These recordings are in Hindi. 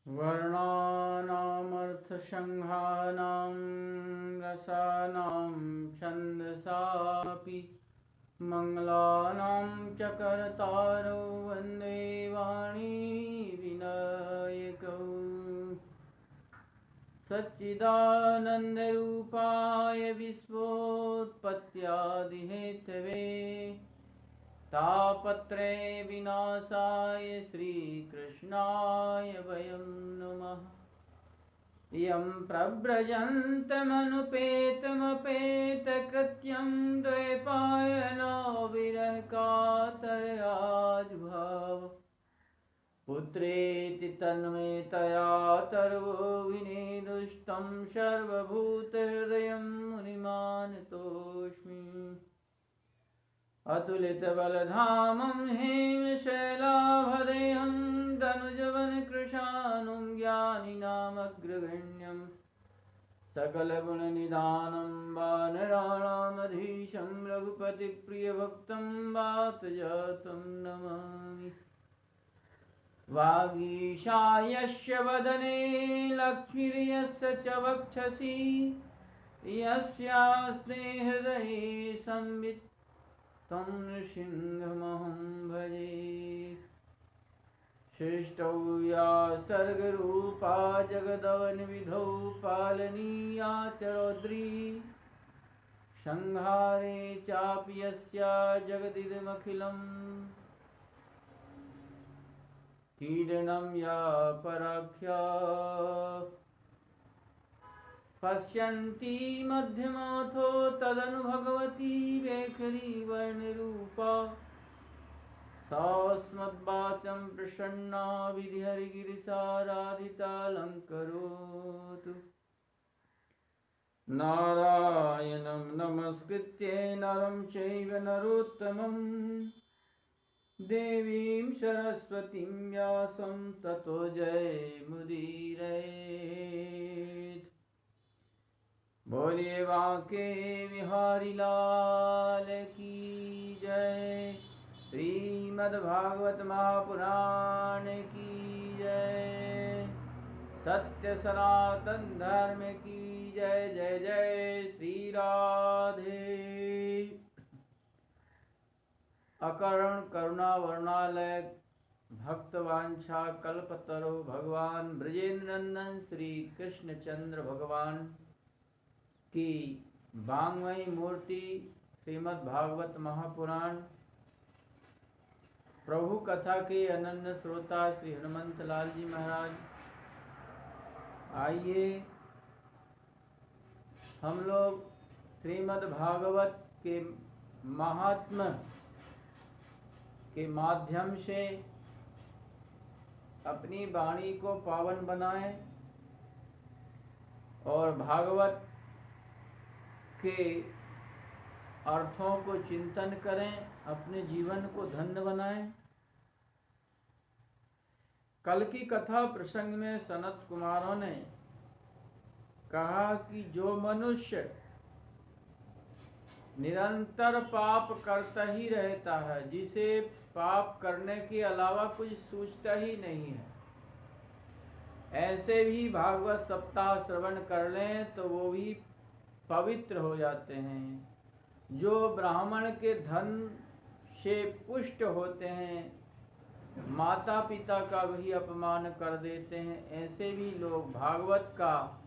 वर्णानामर्थसंहानां रसानां छन्दसापि मङ्गलानां च कर्तारौ वन्दे वाणी विनायकौ सच्चिदानन्दरूपाय विश्वोत्पत्त्यादिहेतवे तापत्रय विनाशाय श्रीकृष्णाय वयं नुमः। यं प्रव्रजन्तमनुपेतमपेतकृत्यं द्वैपायनो विरहकातराजुभाव पुत्रेति तन्मयतया तर्वो विनेदुष्टं सर्वभूतहृदयं मुनिमानतोऽस्मि। अतुलितबलधामं हेमशैलाभदेहं धनुजवनकृशानुं ज्ञानिनामग्रगण्यं सकलगुणनिधानं वानराणामधीशं रघुपतिप्रियभक्तं वातजातं नमामि। वागीशायस्य वदने लक्ष्मीर्यस्य च वक्षसि यस्यास्ते हृदये संवित् तं नृसिंहमहं भजे। सृष्टौ या सर्गरूपा जगदवनविधौ पालनीया च रौद्री संहारे चापि यस्या जगदिदमखिलम् कीर्णं या पराख्या पश्यन्ति मध्यमाथो तदनु भगवती वेखरी वर्णरूपा सास्मद्वाचं प्रसन्ना विधिहरिगिरिसाराधितालङ्करोतु। नारायणं नमस्कृत्य नरं चैव नरोत्तमं देवीं सरस्वतीं व्यासं ततो जयमुदीरयेत्। बोलिए बांके बिहारी लाल की जय। श्रीमद्भागवत महापुराण की जय। सत्य सनातन धर्म की जय। जय जय श्री राधे। अकर्ण करुणा वर्णालय भक्तवांछा कल्पतरो भगवान ब्रजेंद्र नंदन श्री कृष्ण चंद्र भगवान की वांग्मयी मूर्ति श्रीमद् भागवत महापुराण प्रभु कथा के अनन्य श्रोता श्री हनुमंत लाल जी महाराज, आइए हम लोग श्रीमद् भागवत के महात्म्य के माध्यम से अपनी वाणी को पावन बनाएं और भागवत के अर्थों को चिंतन करें, अपने जीवन को धन्य बनाएं। कल की कथा प्रसंग में सनत कुमारों ने कहा कि जो मनुष्य निरंतर पाप करता ही रहता है, जिसे पाप करने के अलावा कुछ सूझता ही नहीं है, ऐसे भी भागवत सप्ताह श्रवण कर लें तो वो भी पवित्र हो जाते हैं। जो ब्राह्मण के धन से पुष्ट होते हैं, माता पिता का भी अपमान कर देते हैं, ऐसे भी लोग भागवत का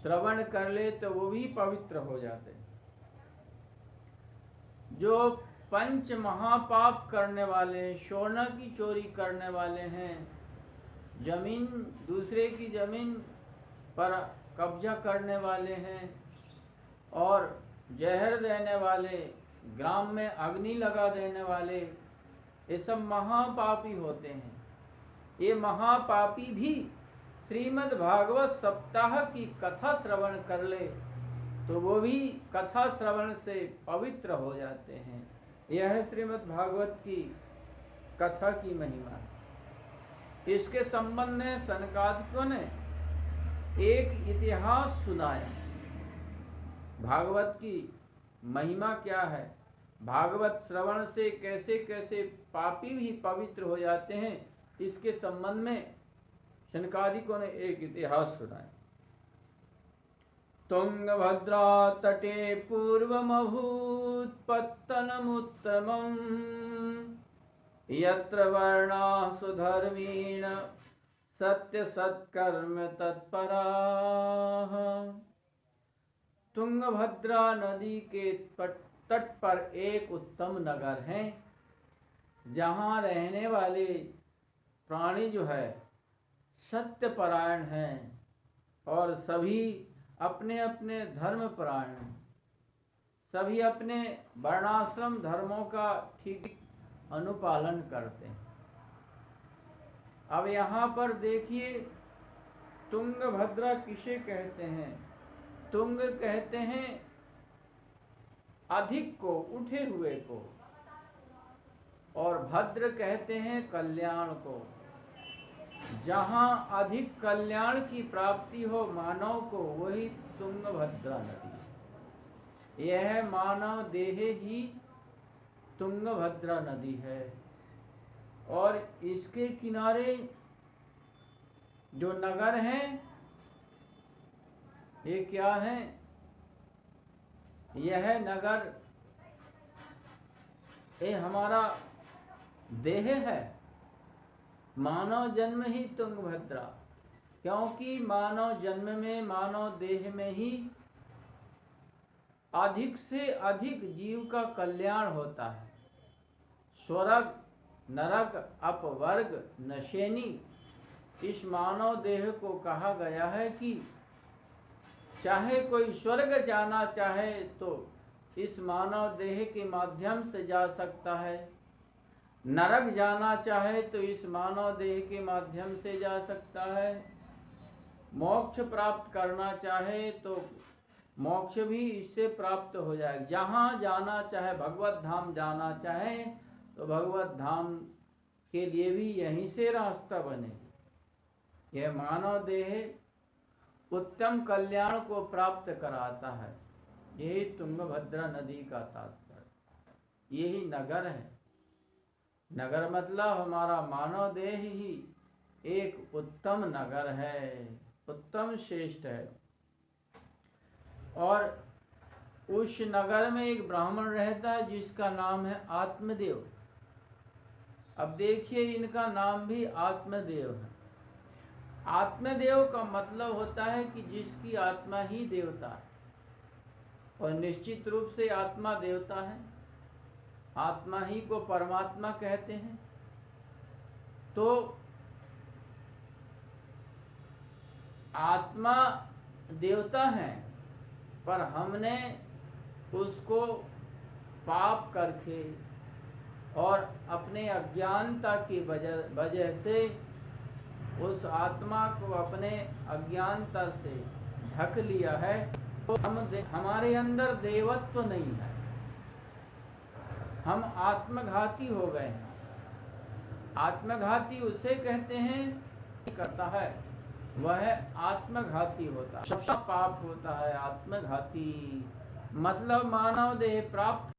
श्रवण कर ले तो वो भी पवित्र हो जाते हैं। जो पंच महापाप करने वाले हैं, सोना की चोरी करने वाले हैं, जमीन दूसरे की जमीन पर कब्जा करने वाले हैं और जहर देने वाले, ग्राम में अग्नि लगा देने वाले, ये सब महापापी होते हैं। ये महापापी भी श्रीमद् भागवत सप्ताह की कथा श्रवण कर ले तो वो भी कथा श्रवण से पवित्र हो जाते हैं। यह है श्रीमद् भागवत की कथा की महिमा। इसके संबंध में सनकादिकों ने एक इतिहास सुनाया। भागवत की महिमा क्या है, भागवत श्रवण से कैसे कैसे पापी भी पवित्र हो जाते हैं, इसके संबंध में शनकादिकों ने एक इतिहास सुनाया। तुंगभद्रा तटे पूर्वमभूत पत्तनमुत्तमम् यत्र वर्णाः सुधर्मीण सत्य सत्कर्म तत्पराः। तुंगभद्रा नदी के तट पर एक उत्तम नगर है, जहाँ रहने वाले प्राणी जो है सत्यपरायण हैं और सभी अपने अपने धर्म परायण हैं, सभी अपने वर्णाश्रम धर्मों का ठीक अनुपालन करते हैं। अब यहाँ पर देखिए, तुंगभद्रा किसे कहते हैं? तुंग कहते हैं अधिक को, उठे हुए को, और भद्र कहते हैं कल्याण को। जहाँ अधिक कल्याण की प्राप्ति हो मानव को, वही तुंगभद्रा नदी। यह मानव देह ही तुंगभद्रा नदी है, और इसके किनारे जो नगर हैं, ये क्या हैं? यह नगर ये हमारा देह है। मानव जन्म ही तुंगभद्रा, क्योंकि मानव जन्म में, मानव देह में ही अधिक से अधिक जीव का कल्याण होता है। स्वर्ग नरक अपवर्ग नशेनी, इस मानव देह को कहा गया है कि चाहे कोई स्वर्ग जाना चाहे तो इस मानव देह के माध्यम से जा सकता है, नरक जाना चाहे तो इस मानव देह के माध्यम से जा सकता है, मोक्ष प्राप्त करना चाहे तो मोक्ष भी इससे प्राप्त हो जाए। जहाँ जाना चाहे, भगवत धाम जाना चाहे तो भगवत धाम के लिए भी यहीं से रास्ता बने। यह मानव देह उत्तम कल्याण को प्राप्त कराता है। यही तुंगभद्रा नदी का तात्पर्य, यही नगर है। नगर मतलब हमारा मानव देह ही एक उत्तम नगर है, उत्तम श्रेष्ठ है। और उस नगर में एक ब्राह्मण रहता है जिसका नाम है आत्मदेव। अब देखिए, इनका नाम भी आत्मदेव है। आत्मदेव का मतलब होता है कि जिसकी आत्मा ही देवता है, और निश्चित रूप से आत्मा देवता है। आत्मा ही को परमात्मा कहते हैं। तो आत्मा देवता है, पर हमने उसको पाप करके और अपने अज्ञानता की वजह से उस आत्मा को अपने अज्ञानता से ढक लिया है। तो हमारे अंदर देवत्व नहीं है, हम आत्मघाती हो गए हैं। आत्मघाती उसे कहते हैं करता है, वह आत्मघाती होता है। सबका पाप होता है आत्मघाती। मतलब मानव देह प्राप्त